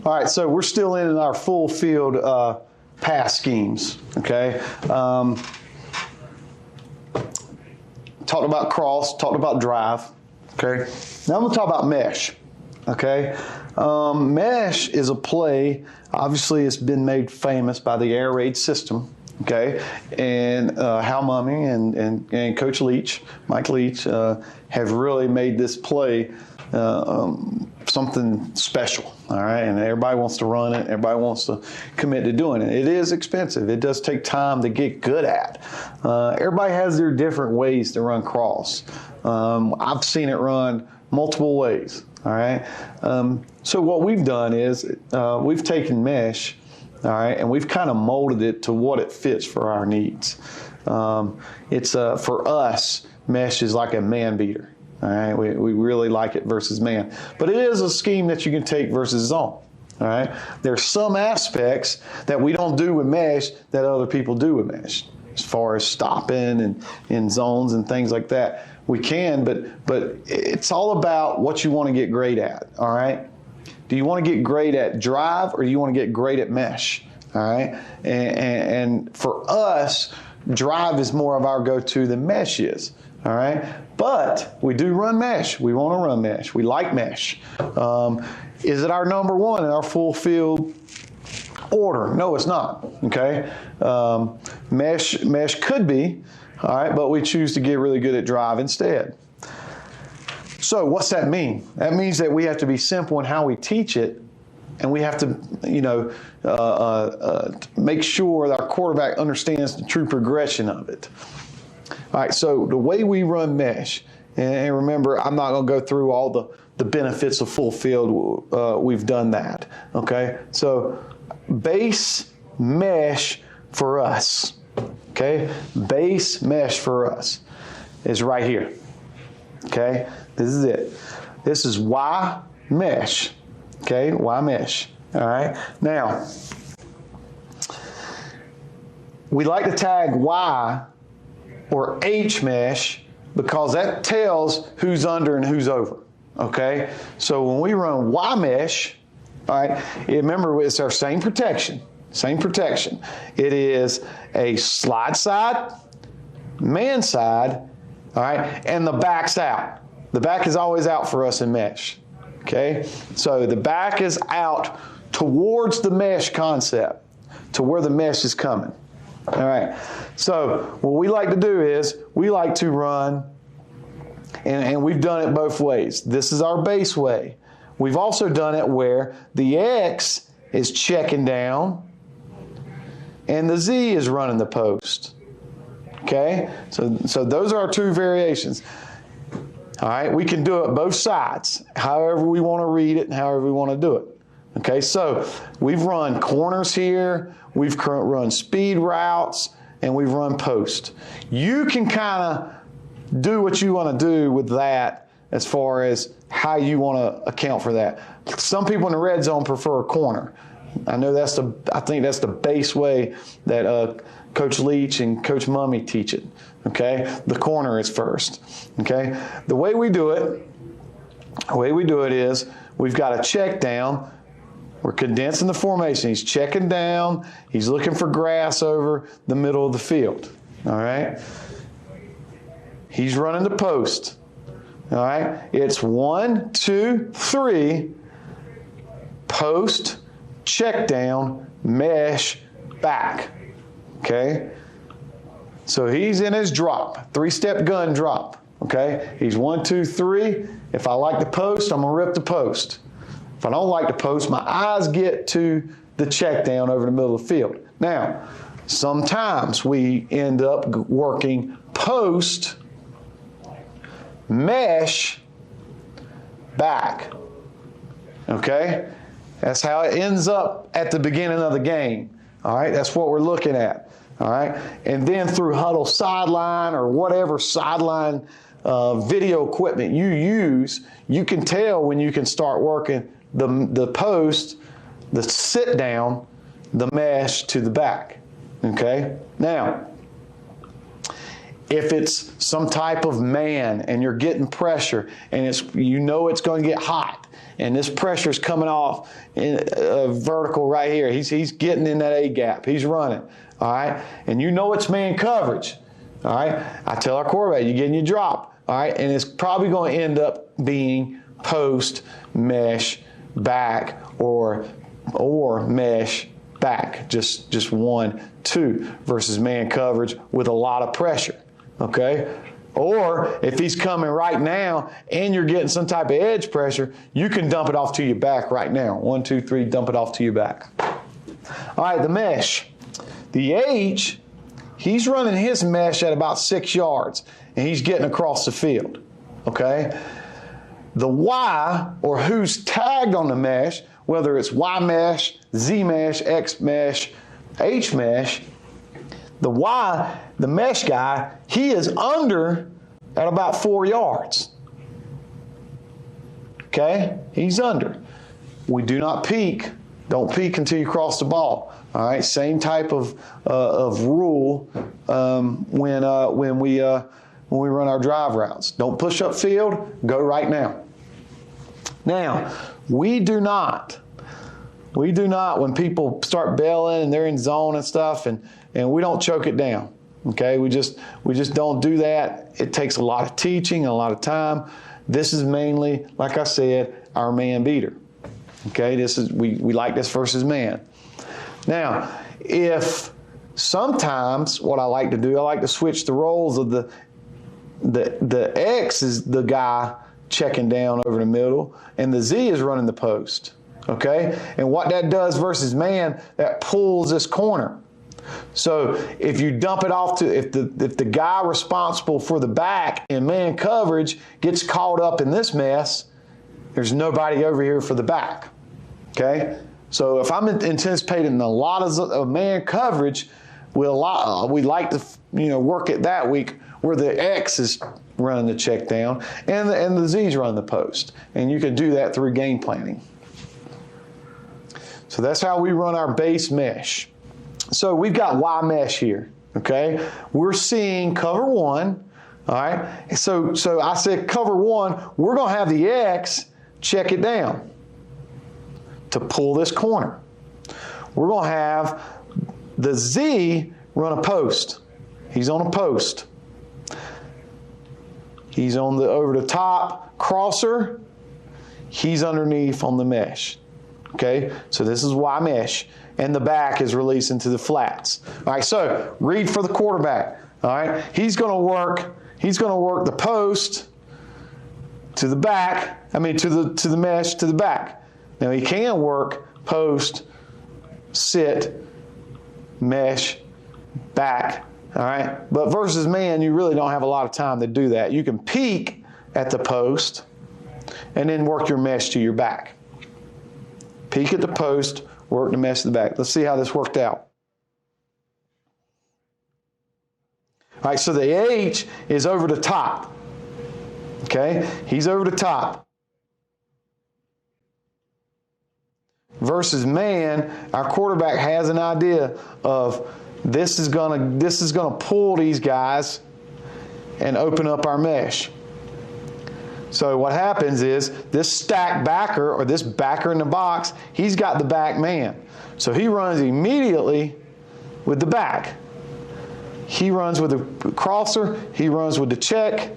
All right, so we're still in our full field pass schemes, okay? Talked about cross, talked about drive, okay? Now I'm gonna talk about mesh, okay? Mesh is a play, obviously it's been made famous by the air raid system, okay? And Hal Mummy and Coach Leach, Mike Leach, have really made this play something special, all right? And everybody wants to run it. Everybody wants to commit to doing it. It is expensive. It does take time to get good at. Everybody has their different ways to run cross. I've seen it run multiple ways, all right? So what we've done is we've taken mesh, all right, and we've kind of molded it to what it fits for our needs. It's for us, mesh is like a man beater. All right, we really like it versus man. But it is a scheme that you can take versus zone. All right, there's some aspects that we don't do with mesh that other people do with mesh. As far as stopping and in zones and things like that, we can, but it's all about what you want to get great at. All right, do you want to get great at drive or do you want to get great at mesh? All right, and for us, drive is more of our go-to than mesh is. All right, but we do run mesh. We want to run mesh. We like mesh. Is it our number one in our full field order? No, it's not. Okay, mesh could be. All right, but we choose to get really good at drive instead. So what's that mean? That means that we have to be simple in how we teach it, and we have to, make sure that our quarterback understands the true progression of it. All right, so the way we run mesh, and remember, I'm not going to go through all the benefits of full field. We've done that, okay? So base mesh for us, okay? Base mesh for us is right here, okay? This is it. This is Y mesh, okay? Y mesh, all right? Now, we like to tag Y or H mesh because that tells who's under and who's over, okay? So when we run Y mesh, all right, remember it's our same protection. It is a slide side, man side, all right, and the back's out. The back is always out for us in mesh, okay? So the back is out towards the mesh concept, to where the mesh is coming. All right, so what we like to do is we like to run, and we've done it both ways. This is our base way. We've also done it where the X is checking down and the Z is running the post. Okay, so those are our two variations. All right, we can do it both sides, however we want to read it and however we want to do it. Okay, so we've run corners here, we've run speed routes, and we've run post. You can kind of do what you want to do with that as far as how you want to account for that. Some people in the red zone prefer a corner. I know I think that's the base way that Coach Leach and Coach Mummy teach it. Okay, the corner is first. Okay, the way we do it is we've got a check down. We're condensing the formation. He's checking down. He's looking for grass over the middle of the field. All right. He's running the post. All right. It's 1, 2, 3. Post, check down, mesh, back. Okay. So he's in his drop, 3-step gun drop. Okay. He's 1, 2, 3. If I like the post, I'm gonna rip the post. If I don't like the post, my eyes get to the check down over the middle of the field. Now, sometimes we end up working post, mesh, back. Okay? That's how it ends up at the beginning of the game. All right? That's what we're looking at. All right? And then through huddle sideline or whatever sideline video equipment you use, you can tell when you can start working the post, the sit down, the mesh to the back. Okay? Now, if it's some type of man and you're getting pressure and it's going to get hot and this pressure is coming off in vertical right here. He's getting in that A gap. He's running, all right? And you know it's man coverage, all right? I tell our quarterback, you're getting your drop, all right? And it's probably going to end up being post, mesh, back, or mesh, back. Just 1, 2 versus man coverage with a lot of pressure, okay? Or if he's coming right now and you're getting some type of edge pressure, you can dump it off to your back right now. 1, 2, 3, dump it off to your back. All right, the mesh. The H, he's running his mesh at about 6 yards, and he's getting across the field, okay? The Y, or who's tagged on the mesh, whether it's Y mesh, Z mesh, X mesh, H mesh, the Y, the mesh guy, he is under at about 4 yards. Okay? He's under. We do not peek. Don't peek until you cross the ball. All right? Same type of rule when we run our drive routes. Don't push up field. Go right now. Now, we do not, when people start bailing and they're in zone and stuff, and we don't choke it down. Okay, we just don't do that. It takes a lot of teaching, a lot of time. This is mainly, like I said, our man beater. Okay, this is we like this versus man. Now, if sometimes what I like to do, I like to switch the roles of the X is the guy checking down over the middle, and the Z is running the post. Okay, and what that does versus man, that pulls this corner. So if you dump it off to, if the guy responsible for the back in man coverage gets caught up in this mess, there's nobody over here for the back. Okay? So if I'm anticipating a lot of man coverage, we like to work it that week where the X is running the check down and the Z's running the post. And you can do that through game planning. So that's how we run our base mesh. So we've got Y mesh here, okay? We're seeing cover 1, all right? So I said cover 1, we're going to have the X check it down to pull this corner. We're going to have the Z run a post. He's on a post. He's on the over the top crosser. He's underneath on the mesh. Okay, so this is Y mesh, and the back is releasing to the flats. All right, so read for the quarterback. All right, he's going to work the post to the back. I mean to the mesh to the back. Now he can work post, sit, mesh, back. All right, but versus man, you really don't have a lot of time to do that. You can peek at the post, and then work your mesh to your back. Peek at the post, work the mesh to the back. Let's see how this worked out. All right, so the H is over the top. Okay, he's over the top. Versus man, our quarterback has an idea of this is gonna pull these guys and open up our mesh. So what happens is this stack backer, or this backer in the box, he's got the back man. So he runs immediately with the back. He runs with the crosser. He runs with the check.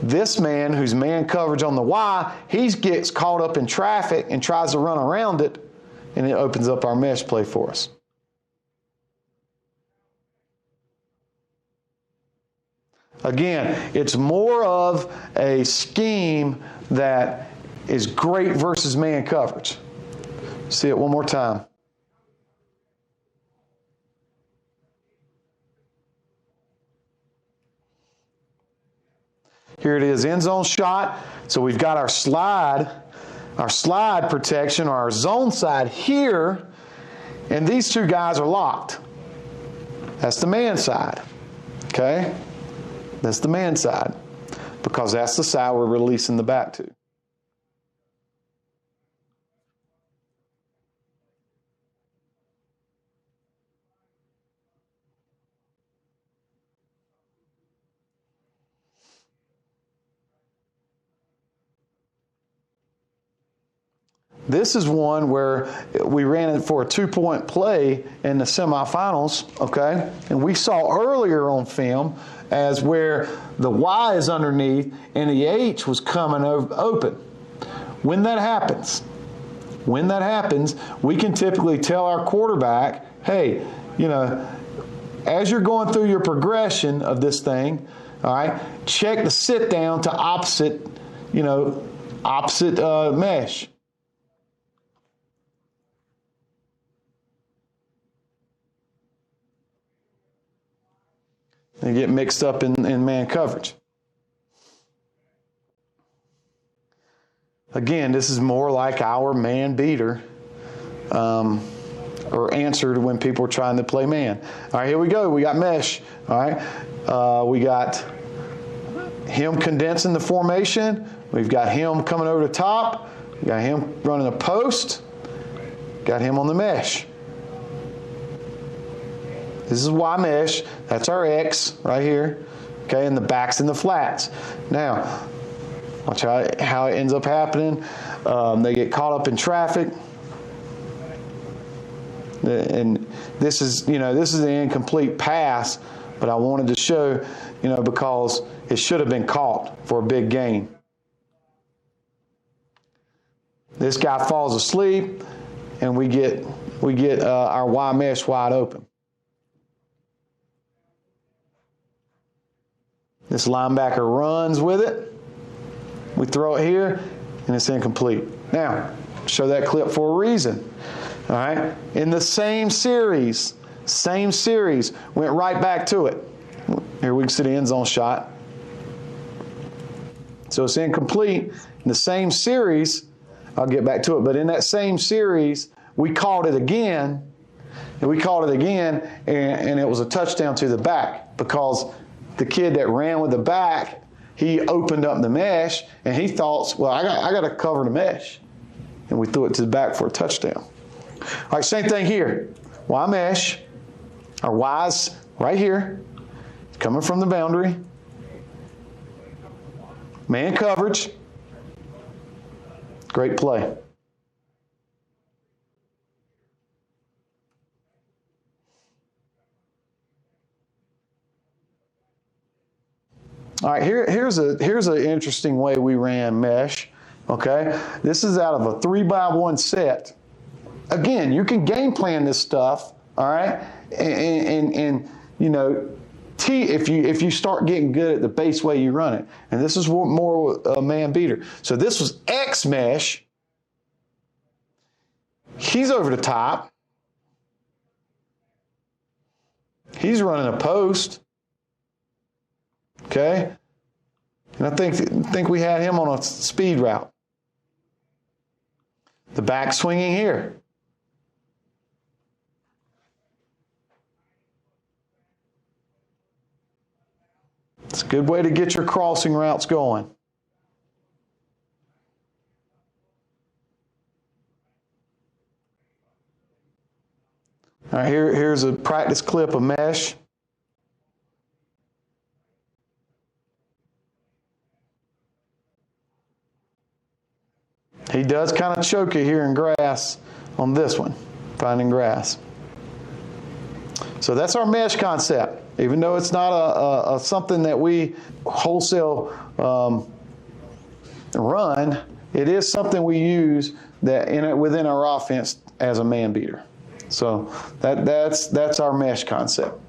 This man, who's man coverage on the Y, he gets caught up in traffic and tries to run around it, and it opens up our mesh play for us. Again, it's more of a scheme that is great versus man coverage. See it one more time. Here it is, end zone shot. So we've got our slide protection, or our zone side here, and these two guys are locked. That's the man side. Okay? That's the man side, because that's the side we're releasing the back to. This is one where we ran it for a 2-point play in the semifinals, okay? And we saw earlier on film as where the Y is underneath and the H was coming open. When that happens, we can typically tell our quarterback, hey, as you're going through your progression of this thing, all right, check the sit down to opposite mesh. They get mixed up in man coverage. Again, this is more like our man beater, or answered when people are trying to play man. All right, here we go. We got mesh. All right, we got him condensing the formation. We've got him coming over the top. We got him running a post. Got him on the mesh. This is Y mesh. That's our X right here. Okay, and the backs and the flats. Now, watch how it ends up happening. They get caught up in traffic. And this is an incomplete pass, but I wanted to show, because it should have been caught for a big gain. This guy falls asleep, and we get our Y mesh wide open. This linebacker runs with it. We throw it here, and it's incomplete. Now, show that clip for a reason. All right? In the same series, went right back to it. Here we can see the end zone shot. So it's incomplete. In the same series, I'll get back to it, but in that same series, we called it again, and it was a touchdown to the back because the kid that ran with the back, he opened up the mesh, and he thought, well, I got to cover the mesh. And we threw it to the back for a touchdown. All right, same thing here. Y mesh. Our Y's right here. Coming from the boundary. Man coverage. Great play. All right, here's an interesting way we ran mesh. Okay, this is out of a 3-by-1 set. Again, you can game plan this stuff. All right, and if you start getting good at the base way you run it, and this is more a man beater. So this was X mesh. He's over the top. He's running a post. Okay, and I think we had him on a speed route. The back swinging here. It's a good way to get your crossing routes going. All right, here's a practice clip of mesh. He does kind of choke it here in grass on this one, finding grass. So that's our mesh concept. Even though it's not a something that we wholesale run, it is something we use within our offense as a man beater. So that's our mesh concept.